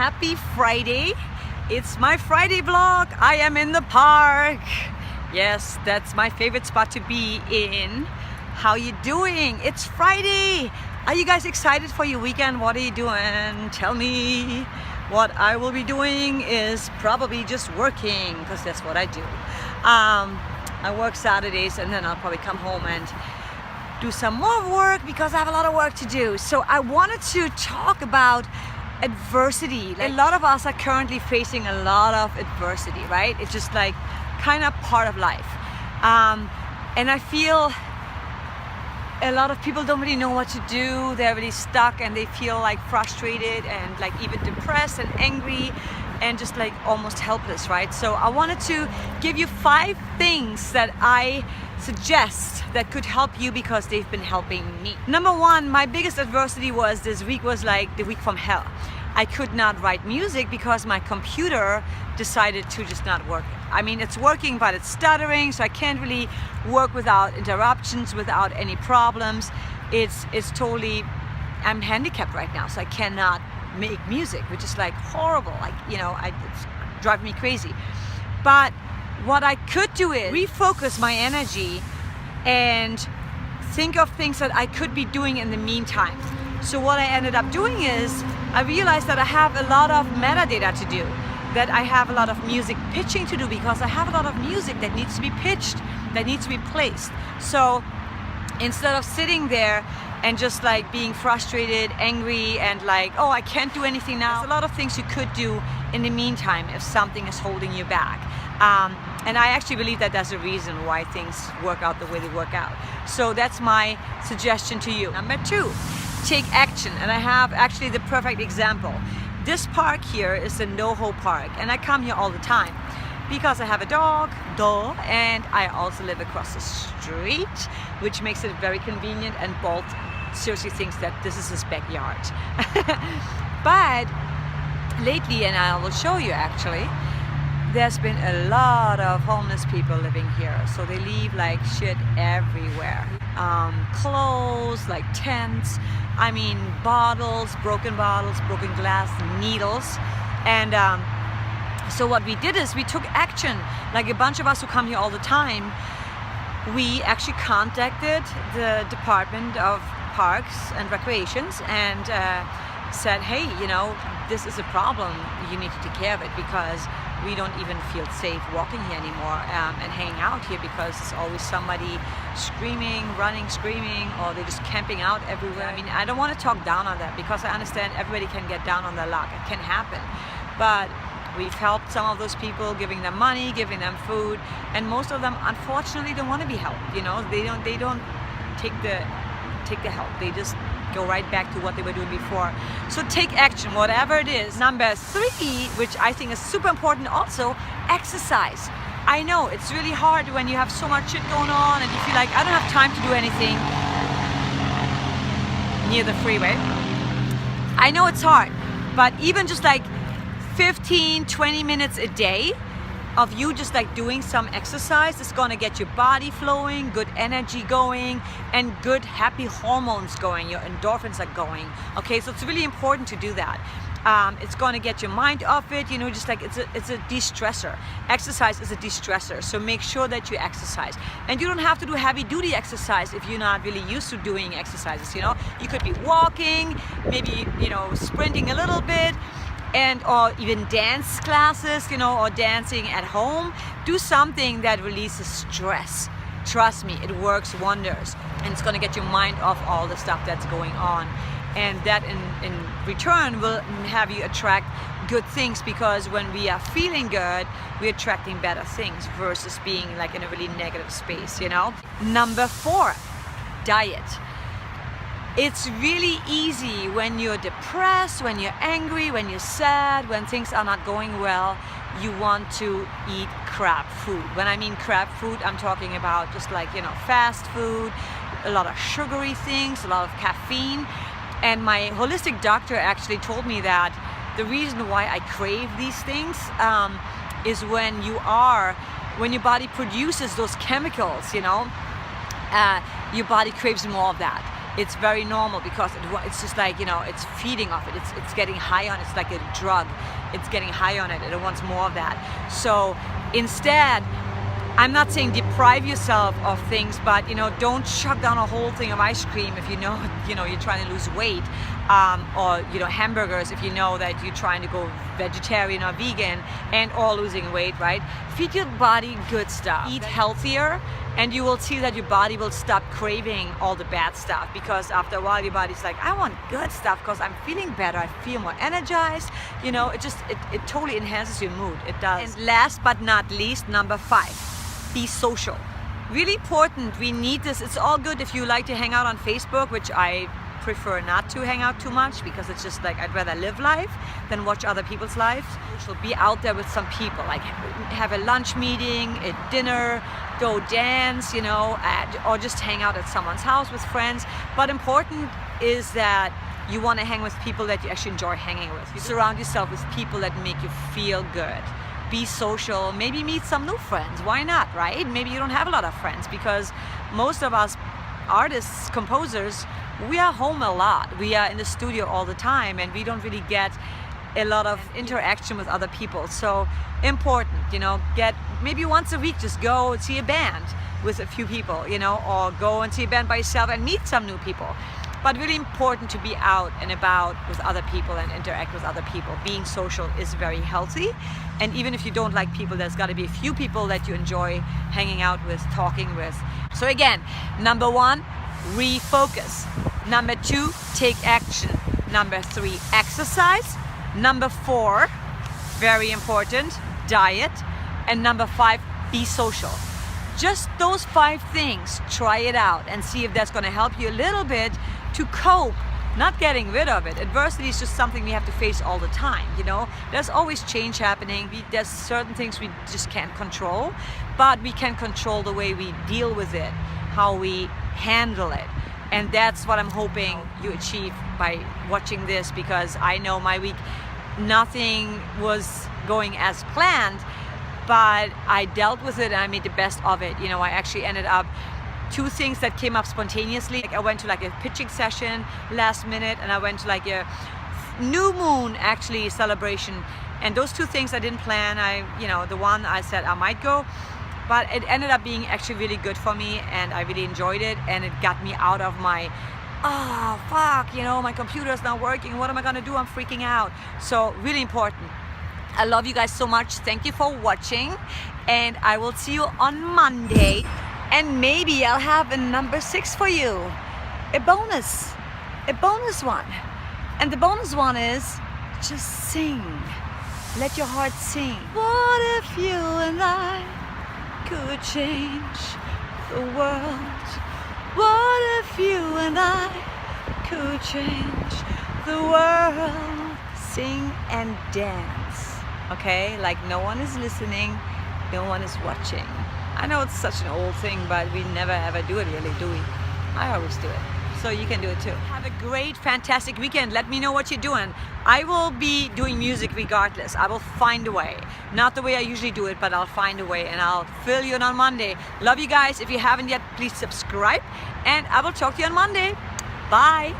Happy Friday. It's my Friday vlog. I am in the park. Yes, that's my favorite spot to be in. How you doing? It's Friday. Are you guys excited for your weekend? What are you doing? Tell me. What I will be doing is probably just working, because that's what I do. I work Saturdays and then I'll probably come home and do some more work because I have a lot of work to do. So I wanted to talk about adversity. A lot of us are currently facing a lot of adversity, right? It's just like kind of part of life. And I feel a lot of people don't really know what to do. They're really stuck and they feel like frustrated and like even depressed and angry and just like almost helpless, right? So I wanted to give you 5 things that I suggest that could help you because they've been helping me. Number 1, my biggest adversity was this week was like the week from hell. I could not write music because my computer decided to just not work. I mean, it's working, but it's stuttering, so I can't really work without interruptions, without any problems. It's totally, I'm handicapped right now, so I cannot make music, which is like horrible. Like, you know, it's driving me crazy. But what I could do is refocus my energy and think of things that I could be doing in the meantime. So what I ended up doing is I realized that I have a lot of metadata to do, that I have a lot of music pitching to do because I have a lot of music that needs to be pitched, that needs to be placed. So instead of sitting there and just like being frustrated, angry, and like, oh, I can't do anything now, there's a lot of things you could do in the meantime if something is holding you back. And I actually believe that that's the reason why things work out the way they work out. So that's my suggestion to you. Number 2, take action. And I have actually the perfect example. This park here is the NoHo Park, and I come here all the time because I have a dog, and I also live across the street, which makes it very convenient, and Bolt seriously thinks that this is his backyard. But lately, and I will show you actually, there's been a lot of homeless people living here. So they leave like shit everywhere. Clothes, like tents, I mean bottles, broken glass, needles. And so what we did is we took action. Like a bunch of us who come here all the time, we actually contacted the Department of Parks and Recreations and said, hey, you know, this is a problem. You need to take care of it because we don't even feel safe walking here anymore and hanging out here because there's always somebody screaming, running, screaming, or they're just camping out everywhere. I mean, I don't want to talk down on that because I understand everybody can get down on their luck. It can happen. But we've helped some of those people, giving them money, giving them food, and most of them unfortunately don't want to be helped. You know, they don't take the help. They just go right back to what they were doing before. So take action, whatever it is. Number 3, which I think is super important also, exercise. I know it's really hard when you have so much shit going on and you feel like I don't have time to do anything near the freeway. I know it's hard, but even just like 15-20 minutes a day of you just like doing some exercise is gonna get your body flowing, good energy going, and good happy hormones going. Your endorphins are going. Okay, so it's really important to do that. It's gonna get your mind off it. You know, just like it's a de-stressor. Exercise is a de-stressor. So make sure that you exercise, and you don't have to do heavy-duty exercise if you're not really used to doing exercises. You know, you could be walking, maybe sprinting a little bit. Or even dance classes, or dancing at home. Do something that releases stress. Trust me, it works wonders. And it's gonna get your mind off all the stuff that's going on. And that in return will have you attract good things, because when we are feeling good, we're attracting better things versus being like in a really negative space, Number 4, diet. It's really easy when you're depressed, when you're angry, when you're sad, when things are not going well, you want to eat crap food. When I mean crap food, I'm talking about just like, fast food, a lot of sugary things, a lot of caffeine. And my holistic doctor actually told me that the reason why I crave these things is when your body produces those chemicals, your body craves more of that. it's very normal because it's just like, you know, it's feeding off it. It's getting high on it. It's like a drug. It's getting high on it. It wants more of that. So instead, I'm not saying deprive yourself of things, but, you know, don't chuck down a whole thing of ice cream if you know you're trying to lose weight, or, you know, hamburgers if you know that you're trying to go vegetarian or vegan and or losing weight, right? Feed your body good stuff. Eat healthier, and you will see that your body will stop craving all the bad stuff, because after a while your body's like, I want good stuff because I'm feeling better, I feel more energized, you know. It totally enhances your mood. It does. And last but not least, number 5, be social. Really important. We need this. It's all good if you like to hang out on Facebook, which I prefer not to hang out too much, because it's just like, I'd rather live life than watch other people's lives. So be out there with some people, like have a lunch meeting, a dinner, go dance, you know, or just hang out at someone's house with friends. But important is that you want to hang with people that you actually enjoy hanging with. You surround yourself with people that make you feel good. Be social, maybe meet some new friends. Why not, right? Maybe you don't have a lot of friends, because most of us artists, composers, we are home a lot. We are in the studio all the time, and we don't really get a lot of interaction with other people. So important, you know, get maybe once a week, just go and see a band with a few people, you know, or go and see a band by yourself and meet some new people. But really important to be out and about with other people and interact with other people. Being social is very healthy. And even if you don't like people, there's got to be a few people that you enjoy hanging out with, talking with. So again, number 1, refocus. Number 2, take action. Number 3, exercise. Number 4, very important, diet. And number 5, be social. Just those 5 things, try it out and see if that's going to help you a little bit to cope, not getting rid of it. Adversity is just something we have to face all the time, you know. There's always change happening. There's certain things we just can't control, but we can control the way we deal with it, how we handle it. And that's what I'm hoping you achieve by watching this, because I know my week, nothing was going as planned, but I dealt with it and I made the best of it. You know, I actually ended up 2 things that came up spontaneously. Like I went to like a pitching session last minute, and I went to like a new moon actually celebration. And those 2 things I didn't plan. You know, the one I said I might go, but it ended up being actually really good for me, and I really enjoyed it, and it got me out of my, oh fuck, you know, my computer's not working, what am I gonna do, I'm freaking out. So really important. I love you guys so much. Thank you for watching, and I will see you on Monday, and maybe I'll have a number 6 for you, a bonus one. And the bonus one is just sing, let your heart sing. What if you and I could change the world? What if you and I could change the world? Sing and dance, okay? Like no one is listening, no one is watching. I know it's such an old thing, but we never ever do it really, do we? I always do it. So you can do it too. Have a great, fantastic weekend. Let me know what you're doing. I will be doing music regardless. I will find a way. Not the way I usually do it, but I'll find a way, and I'll fill you in on Monday. Love you guys. If you haven't yet, please subscribe, and I will talk to you on Monday. Bye.